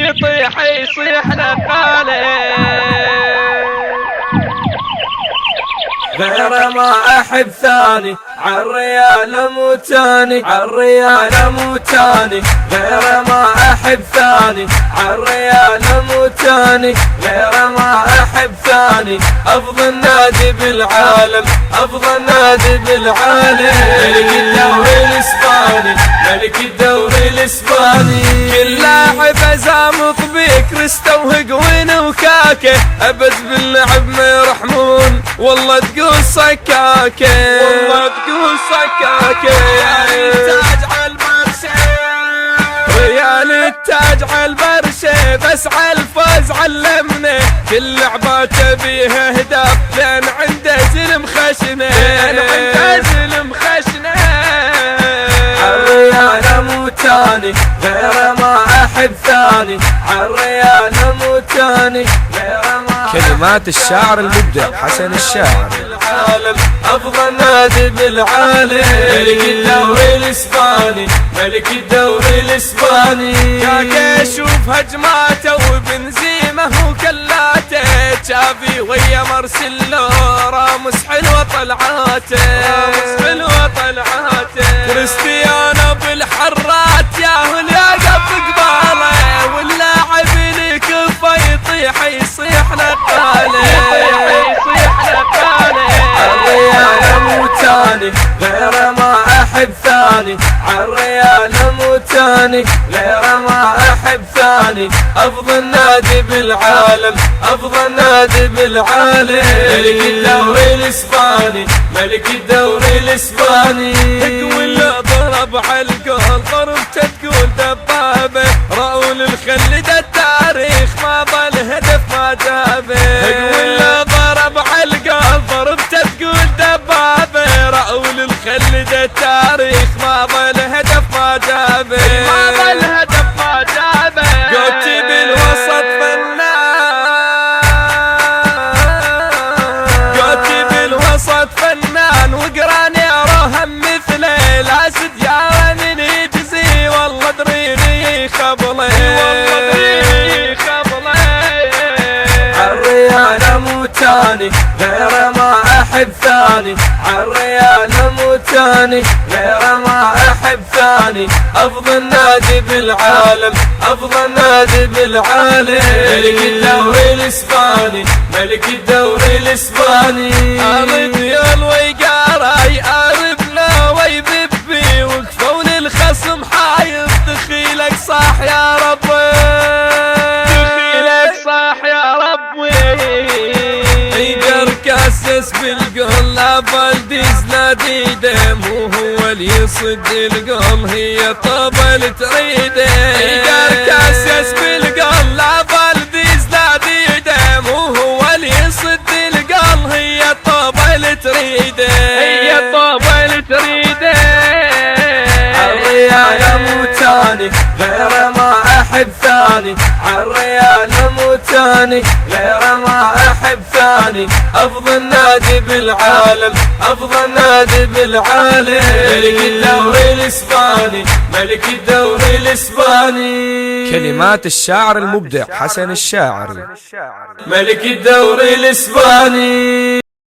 يطيح يصيح نقاله. غير ما أحب ثاني عالريال مو تاني، عالريال مو تاني. غير ما أحب ثاني عالريال مو تاني، غير ما أحب ثاني. أفضل نادي بالعالم، أفضل نادي بالعالم. ملك الدوري الإسباني، ملك الدوري الإسباني. كل لاعب أزامط بيه كريستو وهيغوين وكاكي، أبد باللعب ما يرحمون والله تقول سكاكي، والله تقول سكاكي. ريال التاج عالبرشة، ريال التاج عالبرشة، بس عالفوز علمنا كل لعباته بيها اهداف، لان عنده زلم خشنه، لان عنده زلم خشنه. عالريال مو تاني غير ما احب ثاني، عالريال مو تاني غير ما. كلمات الشاعر المبدع حسن الشاعر. العالم أفضل نادي بالعالم، ملك الدوري الإسباني، ملك الدوري الإسباني. كاكا شوف هجماته وبنزيمه وكلاته، تشافي ويا مارسيلو راموس حلوة طلعاته، راموس حلوة طلعاته. كريستيانو بالحرات ياهو الياقف قباله، واللاعب اللي كفه يطيح يصيح نقاله، يصيح نقاله. عالريال مو تاني غير ما أحب ثاني، عالريال مو تاني غير ما أحب ثاني. أفضل نادي بالعالم، أفضل نادي بالعالم. ملك الدوري الإسباني، ملك الدوري الإسباني. ولا ضرب عالقول ضربته تقول دبابة، راؤول الخلد التاريخ ما ظل هدف ما جابه. ولا ضرب عالقول ضربته تقول دبابة، راؤول الخلد التاريخ ما ظل هدف ما جابه، ما ظل هدف ما جابه. قوتي بالوسط فنان، قوتي بالوسط فنان، وقراني اراهم مثله، الاسد يارني يجزي والله دريني خبله، والله دريني خبله. عالريال مو تاني غير ما أحب ثاني، عالريال مو تاني غير ما أحب ثاني. أفضل نادي بالعالم، أفضل نادي بالعالم. ملك الدوري الإسباني، ملك الدوري الإسباني. أرد يا الويقاري أربنا ويببي، وقفوا للخصم حايط دخيلك صاح يا ربي، دخيلك صاح يا ربي. يقر كاسس بالقول لا فالديز لا ديده، مو هو اللي يصد القول هي طبل تريده. يقر كاسس بالقول لا فالديز لا ديده، مو هو اللي يصد القول هي طبل تريده، هي طبل تريده. عالريال مو تاني غير ما أحب ثاني، عالريال مو تاني غير ما أحب ثاني. أفضل نادي بالعالم، أفضل نادي بالعالم. ملك الدوري الإسباني، ملك الدوري الإسباني. كلمات الشاعر المبدع حسن الشاعر. ملك الدوري الإسباني.